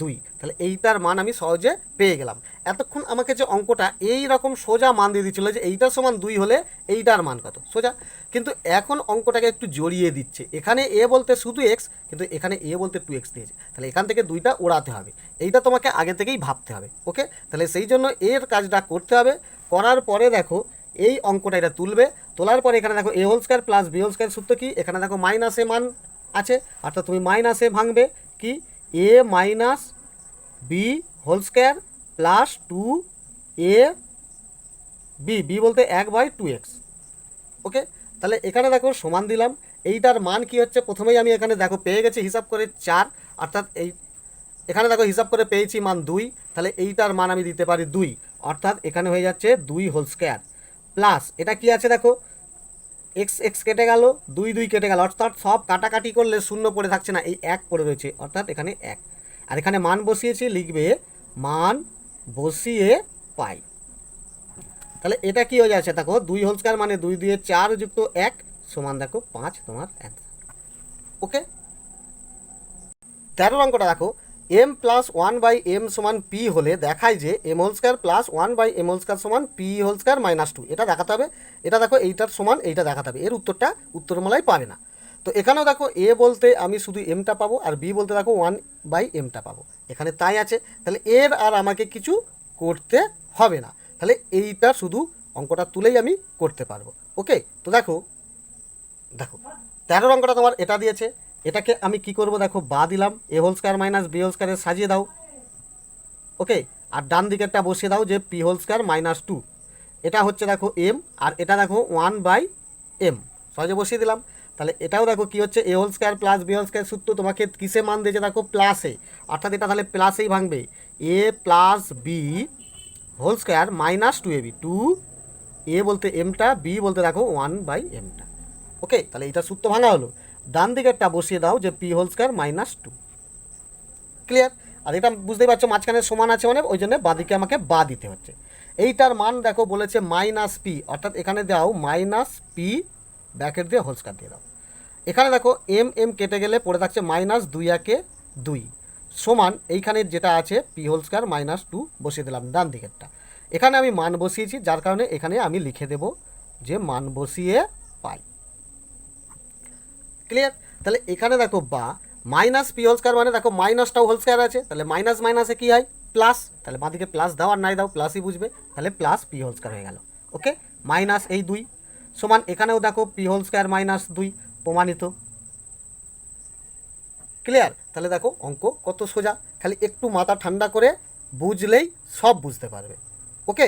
2, তাহলে এইটার মান আমি সহজে পেয়ে গেলাম। এতক্ষণ আমাকে যে অঙ্কটা এই রকম সোজা মান দিয়ে দিচ্ছিল যে এইটার সমান 2 হলে এইটার মান কত, সোজা, কিন্তু এখন অঙ্কটাকে একটু জড়িয়ে দিচ্ছে, এখানে এ বলতে শুধু এক্স, কিন্তু এখানে এ বলতে 2x দিয়েছে, তাহলে এখান থেকে দুইটা ওড়াতে হবে, এইটা তোমাকে আগে থেকেই ভাবতে হবে। ওকে, তাহলে সেই জন্য এর কাজটা করতে হবে, করার পরে দেখো এই অঙ্কটা এটা তুলবে, তোলার পরে এখানে দেখো a whole square plus b whole square সূত্র কি, এখানে দেখো মাইনাসে মান আছে, অর্থাৎ তুমি মাইনাসে ভাঙবে কি a minus b whole square plus 2 a b, b বলতে 1/2x। ওকে, তাহলে এখানে দেখো সমান দিলাম, এইটার মান কি হচ্ছে প্রথমেই আমি এখানে দেখো পেয়ে গেছি হিসাব করে 4, অর্থাৎ এখানে দেখো হিসাব করে পেয়েছি মান 2, তাহলে এইটার মান আমি দিতে পারি 2, অর্থাৎ এখানে হয়ে যাচ্ছে 2 হোল স্কোয়ার প্লাস এটা কি আছে দেখো এক্স এক্স কেটে গেল, 2 2 কেটে গেল, অর্থাৎ সব কাটাকাটি করলে শূন্য পড়ে থাকছে না, এই 1 পড়ে রয়েছে, অর্থাৎ এখানে 1। আর এখানে মান বসিয়েছি, লিখবে মান বসিয়ে পাই। তাহলে এটা কি হয়ে যাচ্ছে দেখো 2 হোল স্কোয়ার মানে 2 2 4 যুক্ত 1 সমান দেখো 5 তোমার অ্যান্সার। ওকে, 13 অঙ্কটা দেখো এম প্লাস 1/m সমান পি হলে দেখায় যে m whole square plus 1/m whole square সমান পি হোল স্কোয়ার মাইনাস 2, এটা দেখাতে হবে। এটা দেখো এইটার সমান এইটা দেখাতে হবে, এর উত্তরটা উত্তরমালাই পাবে না। তো এখানেও দেখো এ বলতে আমি শুধু এমটা পাবো আর বি বলতে দেখো 1/mটা পাবো, এখানে তাই আছে, তাহলে এর আর আমাকে কিছু করতে হবে না, তাহলে এইটা শুধু অঙ্কটা তুলেই আমি করতে পারবো। ওকে, তো দেখো দেখো 13 অঙ্কটা তোমার এটা দিয়েছে, এটাকে আমি কি করব দেখো বা দিলাম a whole square minus b whole স্কোয়ারে সাজিয়ে দাও। ওকে, আর ডান দিকেরটা বসিয়ে দাও যে পি হোল স্কোয়ার মাইনাস 2, এটা হচ্ছে দেখো এম আর এটা দেখো 1/m, সহজে বসিয়ে দিলাম। তাহলে এটাও দেখো কি হচ্ছে a whole square plus b whole square সূত্র তোমাকে কিসে মান দিয়েছে দেখো প্লাসে, অর্থাৎ এটা তাহলে প্লাসেই ভাঙবে a plus b whole square minus 2ab, 2 a বলতে এমটা, বি বলতে দেখো 1/mটা। ওকে, তাহলে এটা সূত্র ভাঙা হলো, ডান দিকেরটা বসিয়ে দাও যে p whole square minus 2। Clear? আর এটা বুঝতেই পারছো মাঝখানে সমান আছে মানে ওই জন্য বাদিকে আমাকে বা দিতে হচ্ছে। এইটার মান দেখো বলেছে মাইনাস পি, অর্থাৎ এখানে দাও মাইনাস পি ব্র্যাকেট দিয়ে হোল স্কোয়ার দিয়ে দাও। এখানে দেখো এম এম কেটে গেলে পড়ে থাকছে মাইনাস 2 একে 2 সমান এইখানে যেটা আছে পি হোল স্কোয়ার মাইনাস 2 বসিয়ে দিলাম ডান দিকেরটা। এখানে আমি মান বসিয়েছি, যার কারণে এখানে আমি লিখে দেব যে মান বসিয়ে পাই। ক্লিয়ার? তাহলে এখানে দেখো বা মাইনাস পি হোল স্কোয়ার মানে দেখো মাইনাসটাও হোল স্কোয়ার আছে, তাহলে মাইনাস মাইনাসে কী হয় প্লাস, তাহলে বাঁদিকে প্লাস দাও আর নাই দাও প্লাসই বুঝবে, তাহলে প্লাস পি হোল স্কোয়ার হয়ে গেল। ওকে, মাইনাস এই 2 সমান এখানেও দেখো পি হোল স্কোয়ার মাইনাস 2 প্রমাণিত। ক্লিয়ার? তাহলে দেখো অঙ্ক কত সোজা, খালি একটু মাথা ঠান্ডা করে বুঝলেই সব বুঝতে পারবে। ওকে,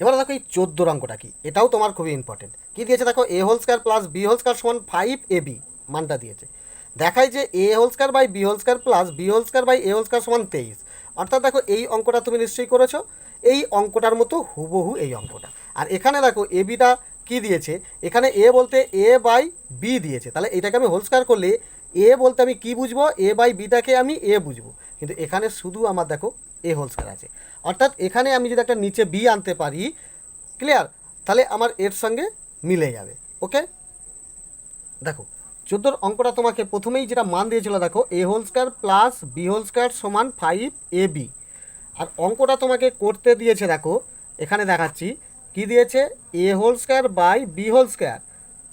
এবার দেখো এই 14 অঙ্কটা কি, এটাও তোমার খুবই ইম্পর্টেন্ট। কী দিয়েছে দেখো a whole square plus b whole square সমান 5ab মানটা দিয়েছে, দেখায় যে a whole square by b whole square plus b whole square by a whole square সমান 23, অর্থাৎ দেখো এই অঙ্কটা তুমি নিশ্চয়ই করেছো, এই অঙ্কটার মতো হুবহু এই অঙ্কটা। আর এখানে দেখো এ বিটা কী দিয়েছে, এখানে এ বলতে এ বাই বি দিয়েছে, তাহলে এটাকে আমি হোল স্কোয়ার করলে এ বলতে আমি কি বুঝবো এ বাই বিটাকে আমি এ বুঝবো, কিন্তু এখানে শুধু আমার দেখো এ হোল স্কোয়ার আছে, অর্থাৎ এখানে আমি যদি একটা নিচে বি আনতে পারি, ক্লিয়ার, তাহলে আমার এর সঙ্গে মিলে যাবে। ওকে, দেখো 14 অঙ্কটা তোমাকে প্রথমেই যেটা মান দিয়েছিল দেখো a whole square plus b whole square সমান 5ab, আর অঙ্কটা তোমাকে করতে দিয়েছে দেখো এখানে দেখাচ্ছি কি দিয়েছে a whole square by b whole square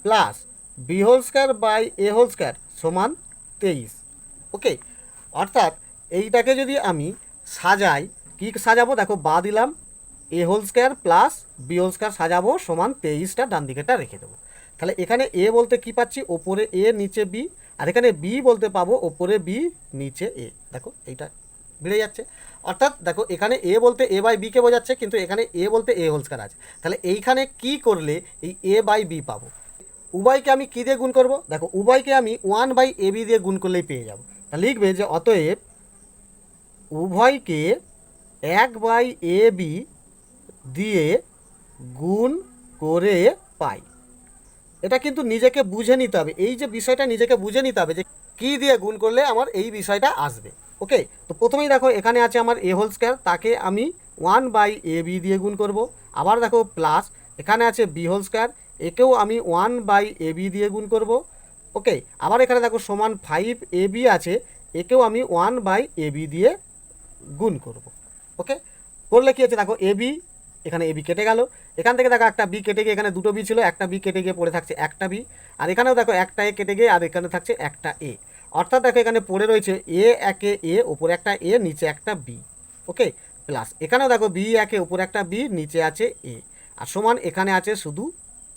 plus b whole square by a whole square সমান 23। ওকে, অর্থাৎ এইটাকে যদি আমি সাজাই, কি সাজাবো দেখো বা দিলাম a whole square plus b whole square সাজাবো সমান 23টা ডান দিকেটা রেখে দেবো, তাহলে এখানে এ বলতে কি পাচ্ছি ওপরে এ নিচে বি, আর এখানে বি বলতে পাবো ওপরে বি নিচে এ, দেখো এইটা বেড়ে যাচ্ছে, অর্থাৎ দেখো এখানে এ বলতে এ বাই বিকে বোঝাচ্ছে, কিন্তু এখানে এ বলতে এ হোল স্কোয়ার আছে, তাহলে এইখানে কি করলে এই এ বাই বি পাবো, উভয়কে আমি কী দিয়ে গুণ করব দেখো উভয়কে আমি 1/ab দিয়ে গুণ করলেই পেয়ে যাব, তা লিখবে যে অতএব উভয়কে 1/ab দিয়ে গুণ করে পাই। এটা কিন্তু নিজেকে বুঝে নিতে হবে, এই যে বিষয়টা নিজেকে বুঝে নিতে হবে যে কী দিয়ে গুণ করলে আমার এই বিষয়টা আসবে। ওকে, তো প্রথমেই দেখো এখানে আছে আমার এ হোল স্কোয়ার, তাকে আমি 1/ab দিয়ে গুণ করব, আবার দেখো প্লাস এখানে আছে বি হোল স্কোয়ার, একেও আমি 1/ab দিয়ে গুণ করব। ওকে, আবার এখানে দেখো সমান 5ab আছে, একেও আমি 1/ab দিয়ে গুণ করব। ওকে, করলে কী হচ্ছে দেখো এবি, এখানে এবি কেটে গেল, এখান থেকে দেখো একটা বি কেটে গিয়ে এখানে দুটো বি ছিল, একটা বি কেটে গিয়ে পড়ে থাকছে একটা বি, আর এখানেও দেখো একটা এ কেটে গিয়ে আর এখানে থাকছে একটা এ, অর্থাৎ দেখো এখানে পড়ে রয়েছে এ একে এ ওপরে একটা এ নিচে একটা বি। ওকে, প্লাস এখানেও দেখো বি একে ওপরে একটা বি নিচে আছে এ, আর সমান এখানে আছে শুধু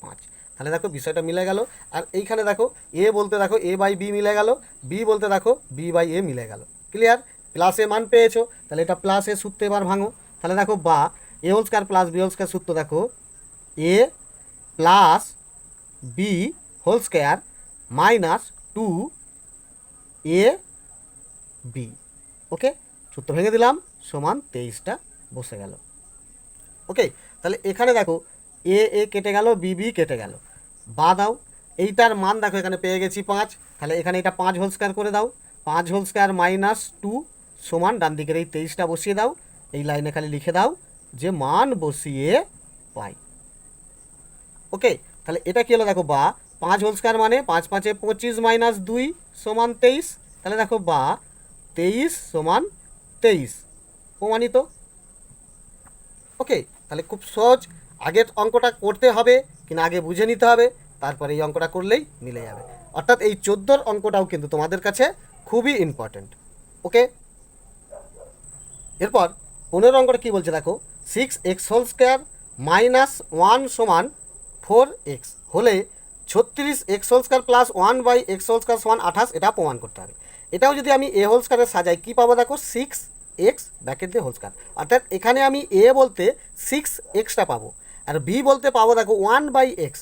5। তাহলে দেখো বিষয়টা মিলে গেল। আর এইখানে দেখো এ বলতে দেখো এ বাই বি মিলে গেল, বি বলতে দেখো বি বাই এ মিলে গেল। ক্লিয়ার? প্লাস এ মান পেয়েছো, তাহলে এটা প্লাস এ সূত্র এবার ভাঙো। তাহলে দেখো বা a whole square plus b whole square সূত্র দেখো a plus b whole square minus 2 a b. Okay, সূত্র ভেঙে দিলাম, সমান 23টা বসে গেল। ওকে, তাহলে এখানে দেখো এ এ কেটে গেল, বি বি কেটে গেল, বা দাও। এইটার মান দেখো এখানে পেয়ে গেছি 5, তাহলে এখানে এটা 5 হোল স্কয়ার করে দাও। 5 হোল স্কয়ার মাইনাস 2 সমান ডান দিকের এই 23টা বসিয়ে দাও। এই লাইনে খালি লিখে দাও যে মান বসিয়ে পাই। ওকে, তাহলে এটা কি হলো দেখো বা 5 হোল স্কয়ার মানে 5 5 25 মাইনাস 2 সমান 23। তাহলে দেখো বা 23 সমান 23 প্রমাণিত। ওকে, তাহলে খুব সহজ। আগের অঙ্কটা করতে হবে কিনা আগে বুঝে নিতে হবে, তারপরে এই অঙ্কটা করলেই মিলে যাবে। অর্থাৎ এই 14 অঙ্কটাও কিন্তু তোমাদের কাছে খুবই ইম্পর্টেন্ট। ওকে, এরপর 15 অঙ্কটা কী বলছে দেখো 6x হোল স্কোয়ার মাইনাস 1 সমান 4x হলে 36x whole square plus 1/x whole square সমান 28, এটা প্রমাণ করতে হবে। এটাও যদি আমি এ হোল স্কোয়ারে সাজাই কী পাবো দেখো 6x ব্র্যাকেট দিয়ে হোল স্কোয়ার। অর্থাৎ এখানে আমি এ বলতে 6xটা পাবো, আর বি বলতে পাবো দেখো 1/x,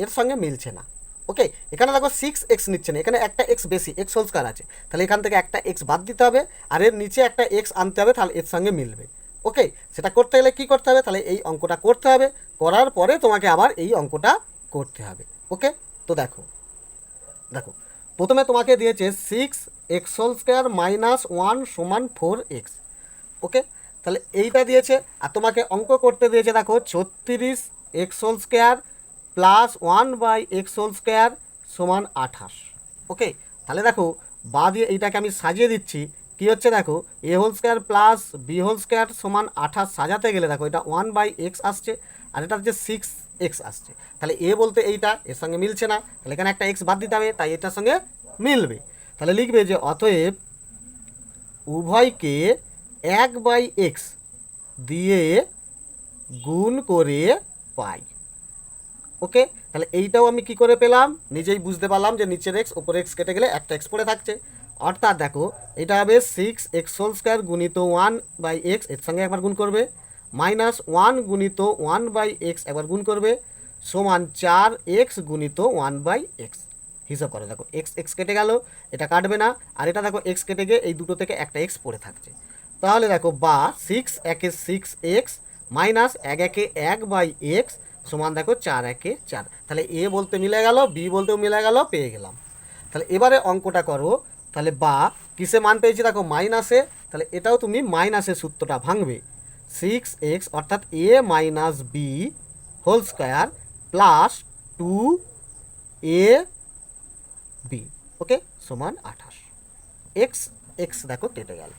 এর সঙ্গে মিলছে না। ওকে, এখানে দেখো 6x নিচ্ছে না, এখানে একটা এক্স বেশি, এক্স হোল স্কয়ার আছে, তাহলে এখান থেকে একটা এক্স বাদ দিতে হবে, আর এর নিচে একটা এক্স আনতে হবে, তাহলে এর সঙ্গে মিলবে। ওকে, সেটা করতে গেলে কী করতে হবে, তাহলে এই অঙ্কটা করতে হবে, করার পরে তোমাকে আবার এই অঙ্কটা করতে হবে। ওকে, তো দেখো দেখো প্রথমে তোমাকে দিয়েছে 6x হোল স্কয়ার মাইনাস 1 সমান 4x। ওকে, তাহলে এইটা দিয়েছে, আর তোমাকে অঙ্ক করতে দিয়েছে দেখো 36x whole square plus 1/x whole square সমান 28। ওকে, তাহলে দেখো বা দিয়ে এইটাকে আমি সাজিয়ে দিচ্ছি। কী হচ্ছে দেখো a whole square plus b whole square সমান 28 সাজাতে গেলে দেখো এটা 1/x আসছে, আর এটা হচ্ছে 6x আসছে। তাহলে এ বলতে এইটা এর সঙ্গে মিলছে না, তাহলে এখানে একটা এক্স বাদ দিতে হবে, তাই এটার সঙ্গে মিলবে। তাহলে লিখবে যে অতএব উভয়কে 1/x দিয়ে গুণ করে পাই। ওকে, তাহলে এইটাও আমি কি করে পেলাম, নিজেই বুঝতে পারলাম যে নিচের এক্স ওপর এক্স কেটে গেলে একটা এক্স পড়ে থাকছে। অর্থাৎ দেখো এটা হবে 6x হোল স্কয়ার গুণিত 1/x, এর সঙ্গে একবার গুণ করবে, মাইনাস 1 গুণিত 1/x একবার গুণ করবে, সমান 4x গুণিত 1/x। হিসাব করে দেখো এক্স এক্স কেটে গেল, এটা কাটবে না, আর এটা দেখো এক্স কেটে গিয়ে এই দুটো থেকে একটা এক্স পড়ে থাকছে। তাহলে দেখো বা 6 একে 6x মাইনাস 1 একে 1/x সমান দেখো 4 একে 4। তাহলে এ বলতে মিলে গেল, বি বলতেও মিলে গেল, পেয়ে গেলাম। তাহলে এবারে অঙ্কটা করো, তাহলে বা কিসে মান পেয়েছি দেখো মাইনাসে, তাহলে এটাও তুমি মাইনাসের সূত্রটা ভাঙবে। 6x অর্থাৎ a minus b whole square plus 2a b, okay, সমান 28। এক্স এক্স দেখো কেটে গেল,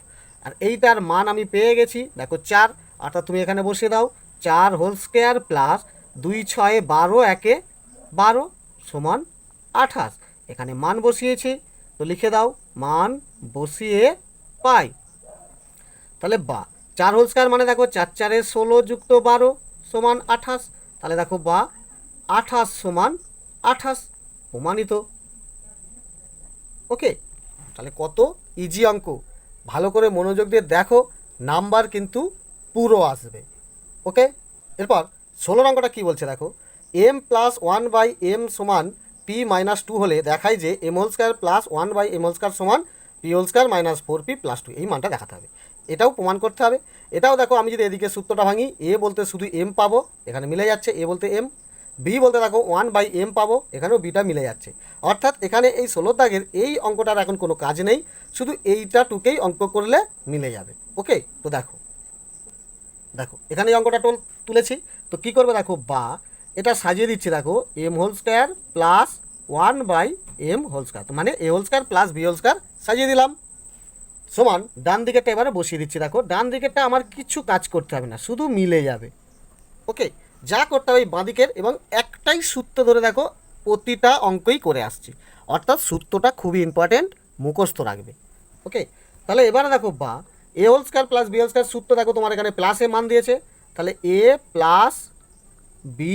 আর এইটার মান আমি পেয়ে গেছি দেখো 4, অর্থাৎ তুমি এখানে বসিয়ে দাও 4 হোল স্কোয়ার প্লাস 2 6 12 একে 12 সমান 28। এখানে মান বসিয়েছি, তো লিখে দাও মান বসিয়ে পাই। তাহলে বা 4 হোল স্কোয়ার মানে দেখো 4 4 16 যুক্ত 12 সমান 28। তাহলে দেখো বা 28 সমান 28 প্রমাণিত। ওকে, তাহলে কত ইজি অঙ্ক, ভালো করে মনোযোগ দিয়ে দেখো, নাম্বার কিন্তু পুরো আসবে। ওকে, এরপর 16 অঙ্কটা কী বলছে দেখো m প্লাস 1/m সমান p মাইনাস 2 হলে দেখায় যে m whole square plus 1/m whole square সমান p whole square minus 4p plus 2, এই মানটা দেখাতে হবে, এটাও প্রমাণ করতে হবে। এটাও দেখো আমি যদি এদিকে সূত্রটা ভাঙি, এ বলতে শুধু m পাবো, এখানে মিলে যাচ্ছে, এ বলতে m, বি বলতে দেখো 1/m পাবো, এখানেও বিটা মিলে যাচ্ছে। অর্থাৎ এখানে এই 16 দাগের এই অঙ্কটার এখন কোনো কাজ নেই, শুধু এইটা টুকেই অঙ্ক করলে মিলে যাবে। ওকে, তো দেখো দেখো এখানে এই অঙ্কটা তুলেছি, তো কী করবে দেখো বা এটা সাজিয়ে দিচ্ছি দেখো m whole square plus 1/m whole square, মানে a whole square plus b whole square সাজিয়ে দিলাম, সমান ডান দিকেরটা এবারে বসিয়ে দিচ্ছি। দেখো ডান দিকেরটা আমার কিছু কাজ করতে হবে না, শুধু মিলে যাবে। ওকে, যা করতে হবে বাঁ দিকের, এবং একটাই সূত্র ধরে দেখো প্রতিটা অঙ্কই করে আসছি, অর্থাৎ সূত্রটা খুবই ইম্পর্টেন্ট, মুখস্থ রাখবে। ওকে, তাহলে এবারে দেখো বা a whole square plus b whole square সূত্র দেখো তোমার এখানে প্লাসে মান দিয়েছে, তাহলে a plus b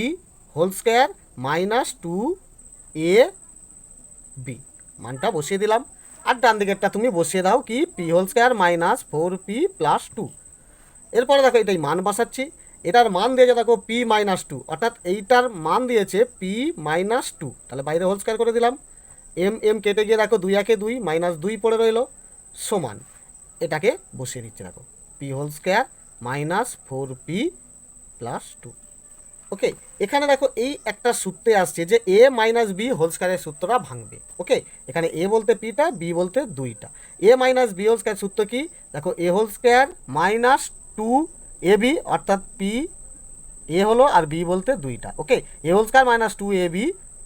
whole square minus two a b, মানটা বসিয়ে দিলাম। আর ডান দিকেরটা তুমি বসিয়ে দাও কি p whole square minus four p plus two. এরপরে দেখো এটাই মান বসাচ্ছি, এটার মান দিয়েছে দেখো পি মাইনাস টু, অর্থাৎ এইটার মান দিয়েছে পি মাইনাস টু, তাহলে বাইরে হোল স্কোয়ার করে দিলাম। এম এম কেটে গিয়ে দেখো 2 একে 2 মাইনাস 2 পড়ে রইলো, সমান এটাকে বসিয়ে দিচ্ছে দেখো p whole square minus four p plus two. Okay, এখানে দেখো এই একটা সূত্রে আসছে যে এ মাইনাস বি হোল স্কোয়ারের সূত্রটা ভাঙবে। ওকে, এখানে এ বলতে পিটা, বি বলতে 2টা। A minus b whole square সূত্র কি দেখো, a whole square minus two a b, অর্থাৎ পি এ হলো আর বি বলতে 2টা। Okay, a whole square minus two a b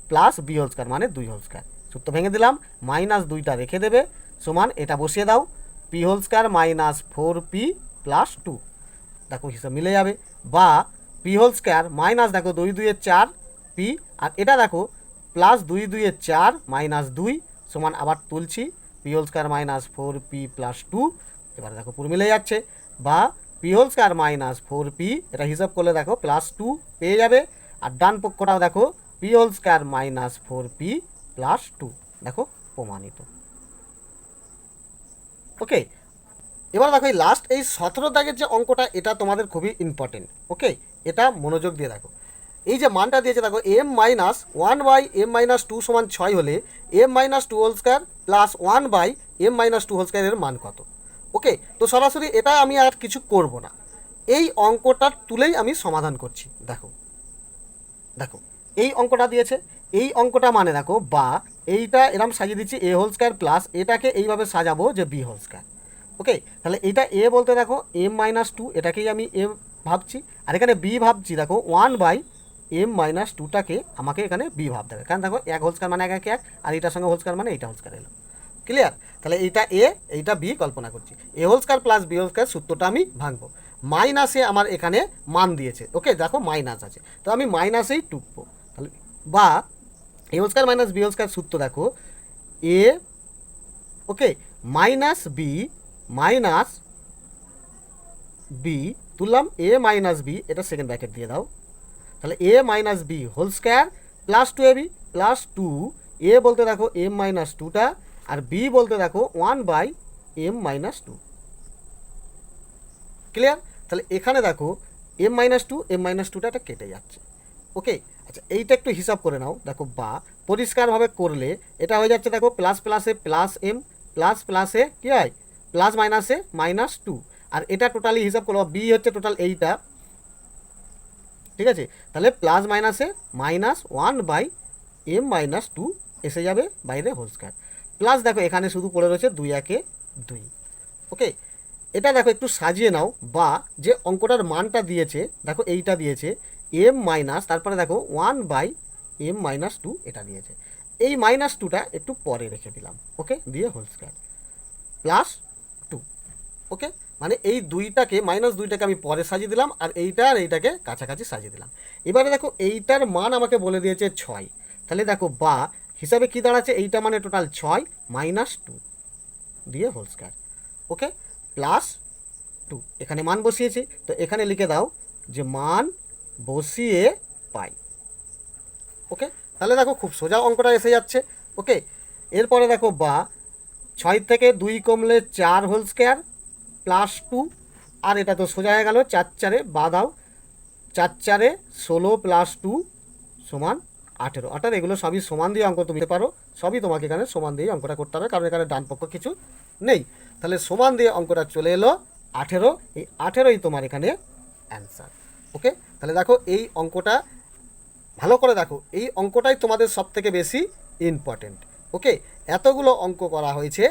plus b whole square মানে 2 হোল স্কোয়ার। সূত্র ভেঙে দিলাম, মাইনাস 2টা রেখে দেবে, সমান এটা বসিয়ে দাও p whole square minus four p plus two, দেখো হিসাব মিলে যাবে। বা পি হোল স্কোয়ার মাইনাস দেখো 2 2 4 পি, আর এটা দেখো প্লাস 2 2 4 মাইনাস 2, সমান আবার তুলছি p whole square minus four p plus two. এবার দেখো পুরো মিলে যাচ্ছে। বা p whole square minus four p, এটা হিসাব করলে দেখো প্লাস টু পেয়ে যাবে। আর ডান পক্ষটাও দেখো p whole square minus four p plus two, দেখো প্রমাণিত। ওকে, এবার দেখো এই লাস্ট এই 17 দাগের যে অঙ্কটা, এটা তোমাদের খুবই ইম্পর্টেন্ট। ওকে, এটা মনোযোগ দিয়ে দেখো। এই যে মানটা দিয়েছে দেখো m minus one by m minus two সমান 6 হলে m minus two whole square plus one by m minus two whole স্কোয়ারের মান কত। ওকে, তো সরাসরি এটা আমি আর কিছু করব না, এই অঙ্কটা তুলেই আমি সমাধান করছি। দেখো দেখো এই অঙ্কটা দিয়েছে, এই অঙ্কটা মানে দেখো বা এইটা এরম সাজিয়ে দিচ্ছি এ হোল স্কোয়ার প্লাস এটাকে এইভাবে সাজাবো যে বি হোল স্কোয়ার। ওকে, তাহলে এটা এ বলতে দেখো এম মাইনাস টু, এটাকেই আমি এ ভাবছি, আর এখানে বি ভাবছি দেখো ওয়ান বাই এম মাইনাস টুটাকে আমাকে এখানে বি ভাবতে হবে, কারণ দেখো এক হোল স্কোয়ার মানে এক এক, আর এটার সঙ্গে হোল স্কোয়ার মানে এইটা হোল স্কোয়ার এলো। ক্লিয়ার? তাহলে এইটা এ এইটা বি কল্পনা করছি, a whole square plus b whole square সূত্রটা আমি ভাঙবো। মাইনাসে আমার এখানে মান দিয়েছে, ওকে দেখো মাইনাস আছে, তো আমি মাইনাসেই টুকবো। তাহলে বা a whole square minus b whole square সূত্র দেখো a, okay, minus b minus b, তুললাম এ মাইনাস বি, এটা সেকেন্ড ব্র্যাকেট দিয়ে দাও, তাহলে a minus b whole square plus two a b plus two, a বলতে দেখো এম মাইনাস টুটা, আর বি বলতে দেখো one by m minus two. Clear? তাহলে এখানে দেখো এম মাইনাস টুটা এটা কেটে যাচ্ছে। ওকে, আচ্ছা এইটা একটু হিসাব করে নাও দেখো, বা পরিষ্কারভাবে করলে এটা হয়ে যাচ্ছে দেখো প্লাস প্লাসে প্লাস এম, প্লাস প্লাসে কী হয় প্লাস মাইনাসে মাইনাস টু, আর এটা টোটালি হিসাব করো, বি হচ্ছে টোটাল এইটা, ঠিক আছে? তাহলে প্লাস মাইনাসে minus one by m minus two এসে যাবে বাইরে হোল স্কোয়ার, প্লাস দেখো এখানে শুধু পড়ে রয়েছে 2 একে 2। ওকে, এটা দেখো একটু সাজিয়ে নাও, বা যে অঙ্কটার মানটা দিয়েছে দেখো এইটা দিয়েছে এম মাইনাস, তারপরে দেখো one by m minus two এটা দিয়েছে, এই মাইনাস টুটা একটু পরে রেখে দিলাম। ওকে, দিয়ে হোল স্কোয়ার প্লাস টু। ওকে, মানে এই দুইটাকে মাইনাস দুইটাকে আমি পরে সাজিয়ে দিলাম, আর এইটা আর এইটাকে কাছাকাছি সাজিয়ে দিলাম। এবারে দেখো এইটার মান আমাকে বলে দিয়েছে 6, তাহলে দেখো বা হিসাবে কী দাঁড়াচ্ছে, এইটা মানে টোটাল 6 মাইনাস টু দিয়ে হোল স্কোয়ার। ওকে, প্লাস টু, এখানে মান বসিয়েছি, তো এখানে লিখে দাও যে মান বসিয়ে পাই। ওকে, তাহলে দেখো খুব সোজা অঙ্কটা এসে যাচ্ছে। ওকে, এরপরে দেখো বা 6 থেকে 2 কমলে 4 হোল স্কোয়ার প্লাস টু, আর এটা তো সোজা হয়ে গেল, 4 4 বা দাও, 4 4 16 প্লাস টু সমান 18। অর্থাৎ এগুলো সবই সমান দিয়ে অঙ্ক তুমি দিতে পারো, সবই তোমাকে এখানে সমান দিয়ে অঙ্কটা করতে হবে, কারণ এখানে ডান পক্ষ কিছু নেই। তাহলে সমান দিয়ে অঙ্কটা চলে এলো 18, এই 18ই তোমার এখানে অ্যান্সার। ওকে, তাহলে দেখো এই অঙ্কটা ভালো করে দেখো, এই অঙ্কটাই তোমাদের সব থেকে বেশি ইম্পর্টেন্ট। ওকে, এতগুলো অঙ্ক করা হয়েছে,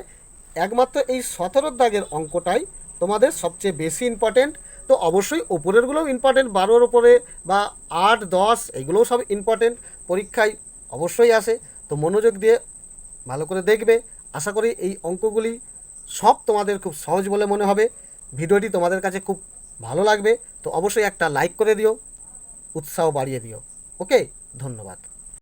একমাত্র এই 17 দাগের অঙ্কটাই তোমাদের সবচেয়ে বেশি ইম্পর্টেন্ট। তো অবশ্যই ওপরেরগুলোও ইম্পর্টেন্ট, 12-র ওপরে বা 8 10 এগুলোও সব ইম্পর্টেন্ট, পরীক্ষায় অবশ্যই আসে। তো মনোযোগ দিয়ে ভালো করে দেখবে, আশা করি এই অঙ্কগুলি সব তোমাদের খুব সহজ বলে মনে হবে, ভিডিওটি তোমাদের কাছে খুব ভালো লাগবে। তো অবশ্যই একটা লাইক করে দিও, উৎসাহ বাড়িয়ে দিও। ওকে, ধন্যবাদ।